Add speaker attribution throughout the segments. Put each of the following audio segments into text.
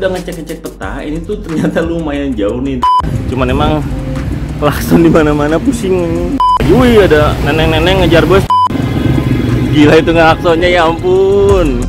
Speaker 1: udah ngecek peta, ini tuh ternyata lumayan jauh nih. Cuman emang klakson di mana-mana pusing. Wih, ada neneng-neneng ngejar bus. Gila itu klaksonnya, ya ampun.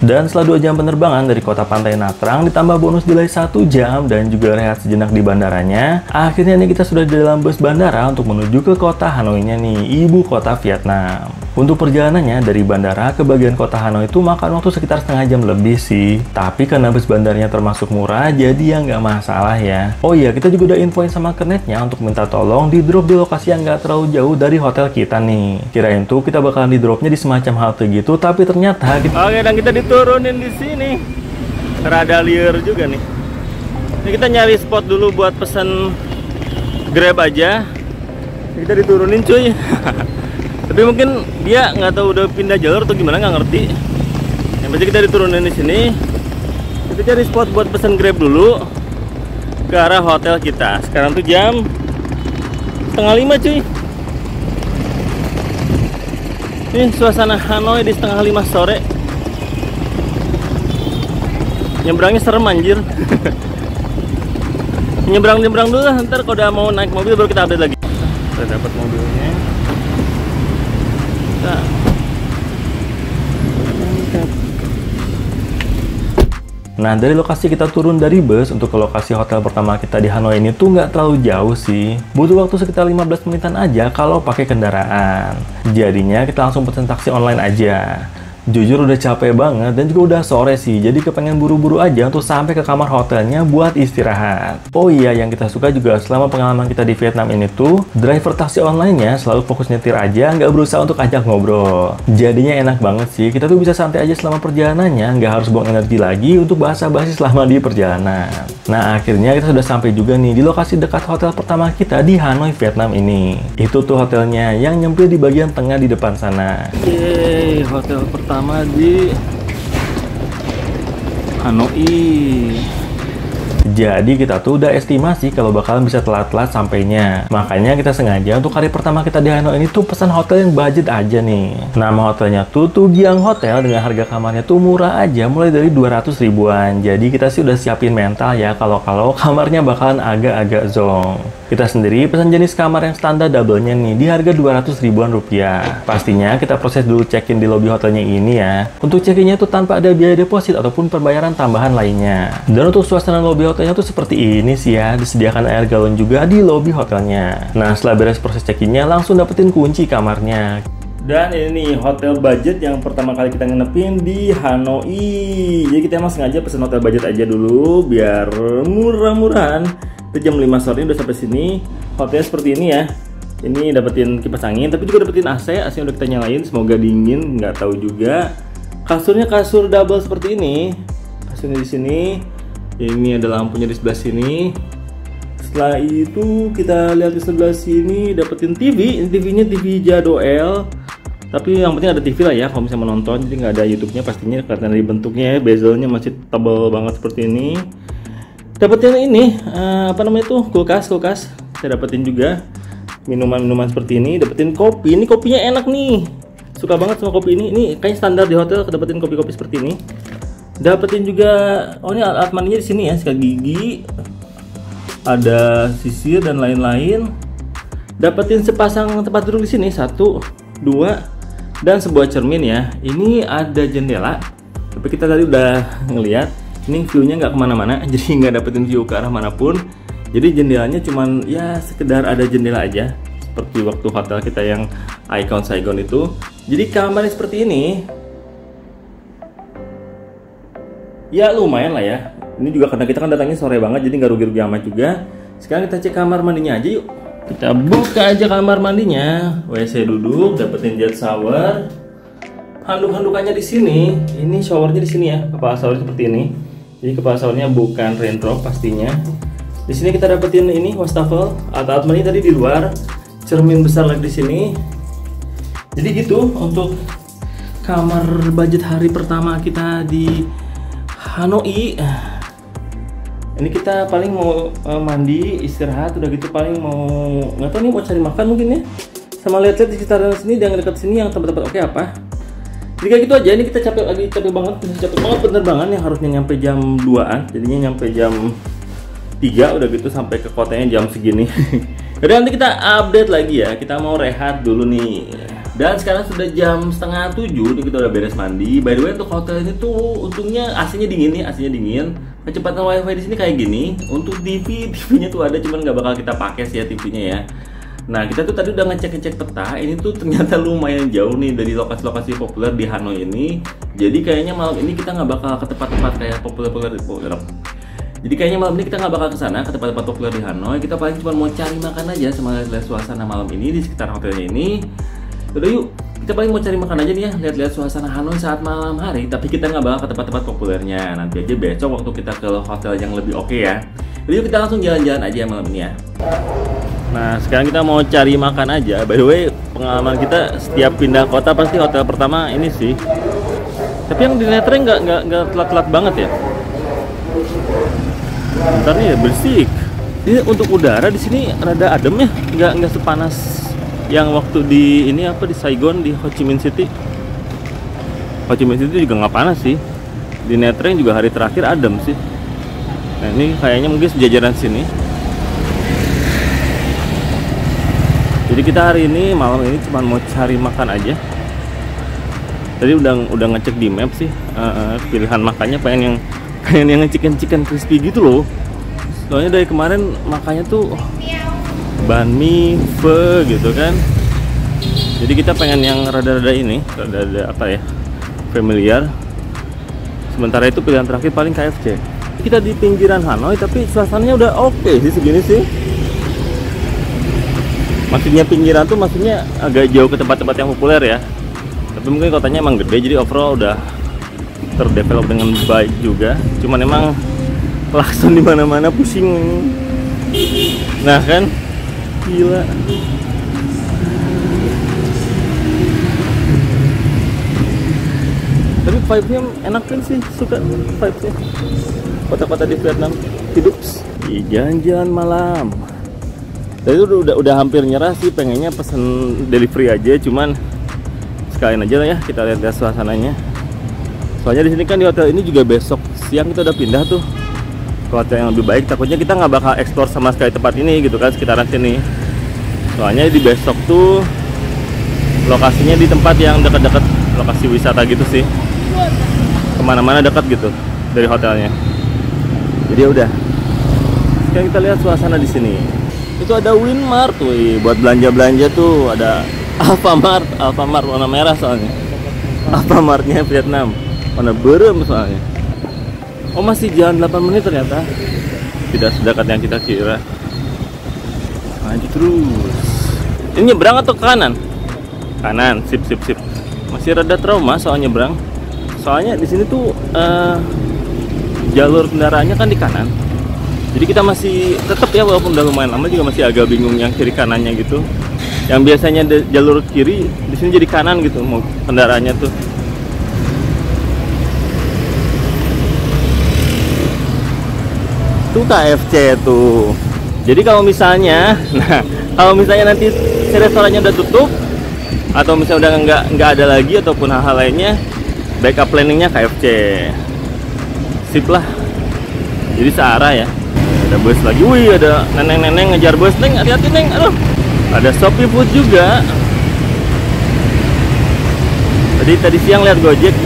Speaker 2: Dan setelah 2 jam penerbangan dari kota Pantai Natrang ditambah bonus delay 1 jam dan juga rehat sejenak di bandaranya, akhirnya nih kita sudah di dalam bus bandara untuk menuju ke kota Hanoi-nya nih, ibu kota Vietnam. Untuk perjalanannya dari bandara ke bagian kota Hanoi itu makan waktu sekitar setengah jam lebih sih. Tapi karena bus bandaranya termasuk murah, jadi ya nggak masalah ya. Oh iya, kita juga udah infoin sama kernetnya untuk minta tolong di drop di lokasi yang nggak terlalu jauh dari hotel kita nih. Kirain tuh kita bakalan di dropnya di semacam halte gitu, tapi ternyata
Speaker 1: Oke, dan kita diturunin di sini. Rada liar juga nih. Ini kita nyari spot dulu buat pesen Grab aja. Kita diturunin cuy. Tapi mungkin dia nggak tahu udah pindah jalur atau gimana, nggak ngerti. Yang pasti kita diturunin di sini. Kita cari spot buat pesen Grab dulu ke arah hotel kita. Sekarang tuh jam 4:30 cuy. Ini suasana Hanoi di 4:30 sore. Nyebrangnya serem anjir. Nyebrang dulu, ntar kalau udah mau naik mobil baru kita update lagi. Kita dapat mobilnya.
Speaker 2: Nah, dari lokasi kita turun dari bus untuk ke lokasi hotel pertama kita di Hanoi ini tuh nggak terlalu jauh sih. Butuh waktu sekitar 15 menitan aja kalau pakai kendaraan. Jadinya kita langsung pesen taksi online aja. Jujur udah capek banget dan juga udah sore sih, jadi kepengen buru-buru aja untuk sampai ke kamar hotelnya buat istirahat. Oh iya, yang kita suka juga selama pengalaman kita di Vietnam ini tuh, driver taksi online-nya selalu fokus nyetir aja, nggak berusaha untuk ajak ngobrol. Jadinya enak banget sih, kita tuh bisa santai aja selama perjalanannya, nggak harus buang energi lagi untuk basa-basi selama di perjalanan. Nah, akhirnya kita sudah sampai juga nih di lokasi dekat hotel pertama kita di Hanoi, Vietnam ini. Itu tuh hotelnya yang nyempil di bagian tengah di depan sana.
Speaker 1: Yeay, hotel pertama di Hanoi.
Speaker 2: Jadi kita tuh udah estimasi kalau bakalan bisa telat-telat sampainya. Makanya kita sengaja untuk hari pertama kita di Hanoi ini tuh pesan hotel yang budget aja nih. Nama hotelnya tuh Giang Hotel dengan harga kamarnya tuh murah aja, mulai dari 200 ribuan. Jadi kita sih udah siapin mental ya kalau kamarnya bakalan agak-agak zonk. Kita sendiri pesan jenis kamar yang standar double-nya nih di harga 200 ribuan rupiah. Pastinya kita proses dulu check-in di lobi hotelnya ini ya. Untuk check-innya tuh tanpa ada biaya deposit ataupun pembayaran tambahan lainnya. Dan untuk suasana lobi hotelnya tuh seperti ini sih ya, disediakan air galon juga di lobi hotelnya. Nah, setelah beres proses check-innya langsung dapetin kunci kamarnya. Dan ini nih hotel budget yang pertama kali kita nginepin di Hanoi. Jadi kita emang sengaja pesen hotel budget aja dulu biar murah-murahan. Kita jam 5 sore udah sampai sini. Hotelnya seperti ini ya. Ini dapetin kipas angin, tapi juga dapetin AC. AC udah kita nyalain, semoga dingin, nggak tahu juga. Kasurnya kasur double seperti ini. Kasurnya di sini. Ini ada lampunya di sebelah sini. Setelah itu kita lihat di sebelah sini dapetin TV. Ini TV-nya TV Jadwal. Tapi yang penting ada TV lah ya kalau misalnya menonton. Jadi nggak ada YouTube-nya pastinya karena dari bentuknya ya, bezelnya masih tebal banget seperti ini. Dapetin ini apa namanya itu kulkas. Saya dapetin juga minuman seperti ini. Dapetin kopi. Ini kopinya enak nih. Suka banget sama kopi ini. Ini kayaknya standar di hotel dapetin kopi-kopi seperti ini. Dapetin juga, oh ini alat mandinya di sini ya, sikat gigi, ada sisir dan lain-lain. Dapetin sepasang tempat duduk di sini, 1, 2, dan sebuah cermin ya. Ini ada jendela, tapi kita tadi udah ngeliat, ini view-nya nggak kemana-mana, jadi nggak dapetin view ke arah manapun. Jadi jendelanya cuman ya sekedar ada jendela aja, seperti waktu hotel kita yang Icon Saigon itu. Jadi kamarnya seperti ini. Ya lumayan lah ya. Ini juga karena kita kan datangnya sore banget, jadi nggak rugi-rugi amat juga. Sekarang kita cek kamar mandinya aja yuk. Kita buka aja kamar mandinya. WC duduk, dapetin jet shower. Handuk-handukannya di sini. Ini showernya di sini ya. Kepala shower seperti ini.
Speaker 1: Jadi kepala sahurnya bukan Renro pastinya. Di sini kita dapetin ini wastafel atau menu tadi di luar, cermin besar lagi di sini. Jadi gitu untuk kamar budget hari pertama kita di Hanoi. Ini kita paling mau mandi, istirahat, udah gitu paling mau nggak tahu nih mau cari makan mungkin ya. Sama lihat-lihat di sekitaran sini, yang dekat sini yang tempat-tempat oke apa. Jadi kayak gitu aja. Ini kita capek banget penerbangan yang harusnya nyampe jam 2-an, jadinya nyampe jam 3 udah gitu sampai ke kotanya jam segini. Jadi nanti kita update lagi ya. Kita mau rehat dulu nih. Dan sekarang sudah jam 6:30, kita udah beres mandi. By the way untuk hotel ini tuh untungnya AC-nya dingin nih, AC-nya dingin. Kecepatan WiFi di sini kayak gini. Untuk TV-nya tuh ada, cuman nggak bakal kita pakai sih ya TV-nya ya. Nah kita tuh tadi udah ngecek peta, ini tuh ternyata lumayan jauh nih dari lokasi-lokasi populer di Hanoi ini. Jadi kayaknya malam ini kita nggak bakal ke tempat-tempat kayak populer. Jadi kayaknya malam ini kita nggak bakal ke sana, ke tempat-tempat populer di Hanoi. Kita paling cuma mau cari makan aja sama lihat suasana malam ini di sekitar hotelnya ini. Udah yuk, kita paling mau cari makan aja nih ya, lihat-lihat suasana Hanoi saat malam hari. Tapi kita nggak bakal ke tempat-tempat populernya. Nanti aja besok waktu kita ke hotel yang lebih oke ya. Jadi yuk kita langsung jalan-jalan aja malam ini ya. Nah sekarang kita mau cari makan aja. By the way pengalaman kita setiap pindah kota pasti hotel pertama ini sih. Tapi yang di Netreng nggak telat-telat banget ya. Bentar nih ya bersih. Ini untuk udara di sini rada adem ya, nggak sepanas yang waktu di ini apa di Saigon di Ho Chi Minh City. Ho Chi Minh City juga nggak panas sih. Di Netreng juga hari terakhir adem sih. Nah ini kayaknya mungkin sejajaran sini. Jadi kita hari ini malam ini cuma mau cari makan aja. Tadi udah ngecek di map sih pilihan makannya pengen yang chicken crispy gitu loh. Soalnya dari kemarin makannya tuh banh mi, pho gitu kan. Jadi kita pengen yang rada-rada ini, rada-rada apa ya, familiar. Sementara itu pilihan terakhir paling KFC. Kita di pinggiran Hanoi tapi suasananya udah oke sih segini sih. Maksudnya pinggiran tuh maksudnya agak jauh ke tempat-tempat yang populer ya. Tapi mungkin kotanya emang gede jadi overall udah terdevelop dengan baik juga. Cuman emang klakson di mana-mana pusing. Nah kan, gila. Tapi vibe-nya enak kan sih, suka vibe-nya. Kota-kota di Vietnam hidup di jalan-jalan malam. Tadi udah hampir nyerah sih, pengennya pesen delivery aja, cuman sekalian aja lah ya kita lihat suasananya. Soalnya di sini kan di hotel ini juga besok siang kita udah pindah tuh ke hotel yang lebih baik. Takutnya kita nggak bakal explore sama sekali tempat ini gitu kan, sekitaran sini. Soalnya di besok tuh lokasinya di tempat yang dekat-dekat lokasi wisata gitu sih, kemana-mana dekat gitu dari hotelnya. Jadi udah. Sekarang kita lihat suasana di sini. Itu ada Winmart tuh, buat belanja-belanja tuh. Ada Alfamart warna merah soalnya. Alfamartnya Vietnam warna berem soalnya. Oh masih jalan 8 menit ternyata. Tidak sedekat yang kita kira. Lanjut terus. Ini nyebrang atau ke kanan? Kanan, sip. Masih rada trauma soal nyebrang. Soalnya di sini tuh jalur kendaraannya kan di kanan. Jadi kita masih tetap ya, walaupun udah lumayan lama juga masih agak bingung yang kiri kanannya gitu. Yang biasanya jalur kiri di sini jadi kanan gitu mau kendaraannya tuh. Tuh KFC tuh. Jadi kalau misalnya, nanti si restorannya udah tutup atau misalnya udah nggak ada lagi ataupun hal-hal lainnya, backup planningnya KFC. Sip lah. Jadi searah ya. Ada bus lagi, wih ada neneng-neneng ngejar bus, neng hati-hati neng, aduh. Ada Shopee Food juga. Tadi siang lihat Gojek.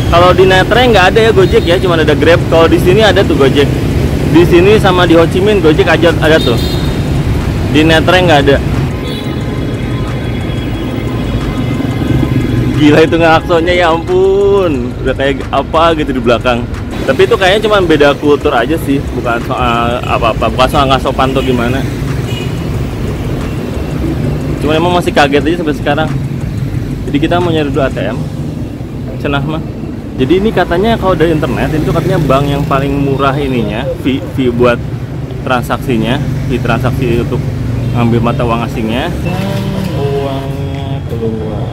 Speaker 1: Kalau di Netreng nggak ada ya Gojek ya, cuma ada Grab. Kalau di sini ada tuh Gojek. Di sini sama di Ho Chi Minh Gojek aja ada tuh. Di Netreng nggak ada. Gila itu ngaksonnya, ya ampun, udah kayak apa gitu di belakang. Tapi itu kayaknya cuma beda kultur aja sih, bukan soal apa-apa, bukan soal nggak sopan atau gimana. Cuma emang masih kaget aja sampai sekarang. Jadi kita mau nyari dulu ATM. Cenah mah. Jadi ini katanya kalau dari internet itu katanya bank yang paling murah ininya, fee buat transaksinya, fee transaksi untuk ngambil mata uang asingnya. Dan uangnya keluar.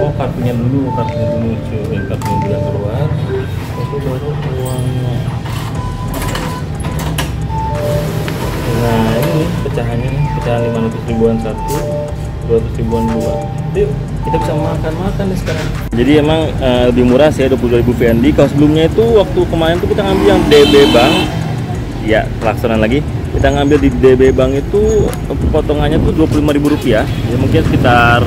Speaker 1: Oh, kartunya dulu cuy. Kartunya dulu keluar. Itu baru uangnya. Nah, ini pecahannya nih, pecahan 500 ribuan satu, 200 ribuan dua. Yuk, kita bisa makan nih sekarang. Jadi emang lebih murah sih, 22.000 VND. Kalau sebelumnya itu waktu kemarin tuh kita ngambil yang DB Bank. Ya, pelaksanaan lagi. Kita ngambil di DB Bank itu potongannya tuh 25.000 rupiah. Ya mungkin sekitar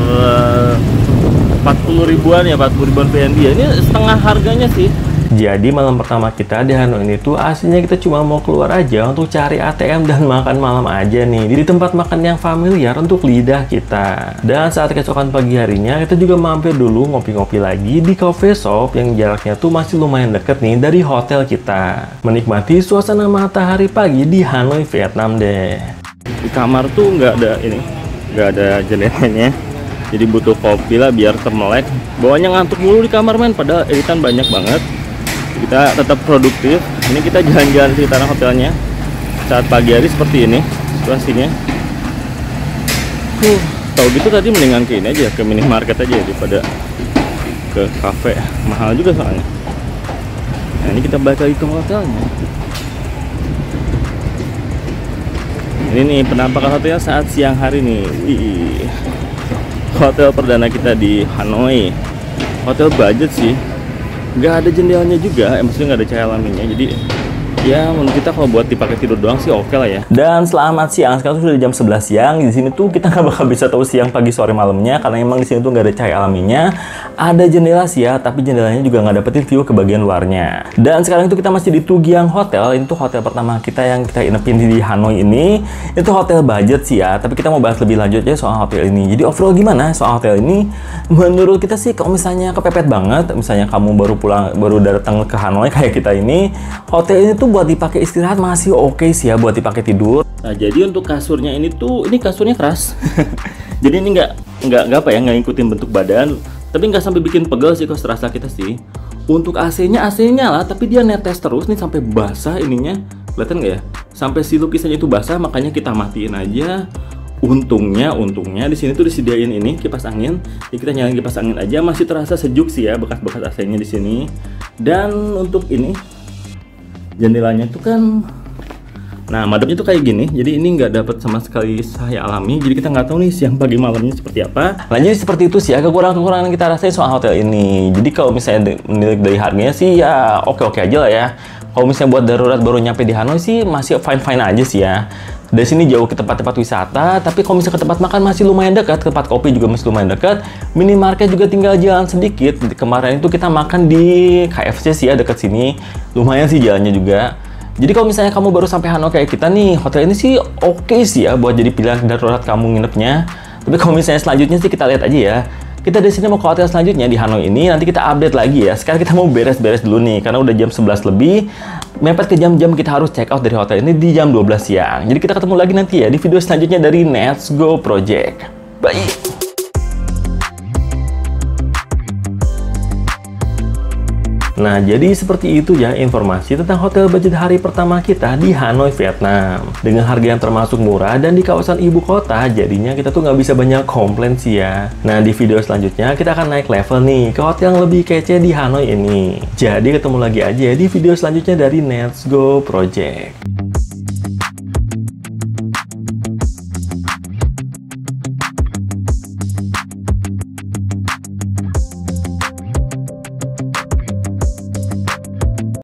Speaker 1: 40 ribuan ya, 40 ribuan VND ya. Ini setengah harganya sih.
Speaker 2: Jadi malam pertama kita di Hanoi ini tuh aslinya kita cuma mau keluar aja untuk cari ATM dan makan malam aja nih di tempat makan yang familiar untuk lidah kita. Dan saat keesokan pagi harinya kita juga mampir dulu ngopi-ngopi lagi di coffee shop yang jaraknya tuh masih lumayan deket nih dari hotel kita. Menikmati suasana matahari pagi di Hanoi, Vietnam deh.
Speaker 1: Di kamar tuh nggak ada jendelanya. Jadi butuh kopi lah biar termelek. Bawahnya ngantuk mulu di kamar men, padahal editan banyak banget. Kita tetap produktif. Ini kita jalan-jalan di tanah hotelnya saat pagi hari seperti ini situasinya. Tahu gitu tadi mendingan ke ini aja, ke minimarket aja daripada ke kafe, mahal juga soalnya. Nah ini kita balik lagi ke hotelnya. Ini nih penampakan hotel saat siang hari nih. Wih. Hotel perdana kita di Hanoi. Hotel budget sih. Nggak ada jendelanya juga, maksudnya nggak ada cahaya alaminya. Jadi ya menurut kita kalau buat dipakai tidur doang sih oke lah ya. Dan selamat siang, sekarang sudah jam 11 siang. Di sini tuh kita nggak bakal bisa tahu siang, pagi, sore, malamnya karena emang di sini tuh nggak ada cahaya alaminya. Ada jendela sih ya, tapi jendelanya juga nggak dapetin view ke bagian luarnya. Dan sekarang itu kita masih di Tu Giang Hotel. Ini tuh hotel pertama kita yang kita inepin di Hanoi ini. Itu hotel budget sih ya, tapi kita mau bahas lebih lanjut ya soal hotel ini. Jadi overall gimana soal hotel ini? Menurut kita sih kalau misalnya kepepet banget, misalnya kamu baru datang ke Hanoi kayak kita ini, hotel ini tuh buat dipakai istirahat masih oke sih ya, buat dipakai tidur. Nah jadi untuk kasurnya ini kasurnya keras. Jadi ini nggak apa ya, nggak ngikutin bentuk badan, tapi nggak sampai bikin pegel sih kalau serasa kita sih. Untuk AC-nya lah, tapi dia netes terus nih sampai basah ininya, kelihatan nggak ya? Sampai si lukisannya itu basah, makanya kita matiin aja. Untungnya di sini tuh disediain ini kipas angin. Jadi kita nyalain kipas angin aja, masih terasa sejuk sih ya bekas-bekas AC-nya di sini. Dan untuk ini jendelanya itu kan, nah madepnya tuh kayak gini. Jadi ini nggak dapat sama sekali cahaya alami. Jadi kita nggak tahu nih siang pagi malamnya seperti apa. Nah jadi seperti itu sih ya kekurangan kita rasain soal hotel ini. Jadi kalau misalnya menilik dari harganya sih ya oke-oke aja lah ya. Kalau misalnya buat darurat baru nyampe di Hanoi sih masih fine-fine aja sih ya. Dari sini jauh ke tempat-tempat wisata, tapi kalau misalnya ke tempat makan masih lumayan dekat, ke tempat kopi juga masih lumayan dekat, minimarket juga tinggal jalan sedikit. Kemarin itu kita makan di KFC sih ya, dekat sini, lumayan sih jalannya juga. Jadi kalau misalnya kamu baru sampai Hanoi kayak kita nih, hotel ini sih oke sih ya buat jadi pilihan darurat kamu nginepnya. Tapi kalau misalnya selanjutnya sih kita lihat aja ya. Kita dari sini mau ke hotel selanjutnya di Hanoi ini, nanti kita update lagi ya. Sekarang kita mau beres-beres dulu nih, karena udah jam 11 lebih. Mepet ke jam-jam kita harus check out dari hotel ini di jam 12 siang. Jadi kita ketemu lagi nanti ya di video selanjutnya dari Let's Go Project. Bye! Nah, jadi seperti itu ya informasi tentang hotel budget hari pertama kita di Hanoi, Vietnam. Dengan harga yang termasuk murah dan di kawasan ibu kota, jadinya kita tuh nggak bisa banyak komplain sih ya. Nah, di video selanjutnya kita akan naik level nih ke hotel yang lebih kece di Hanoi ini. Jadi ketemu lagi aja di video selanjutnya dari Let's Go Project.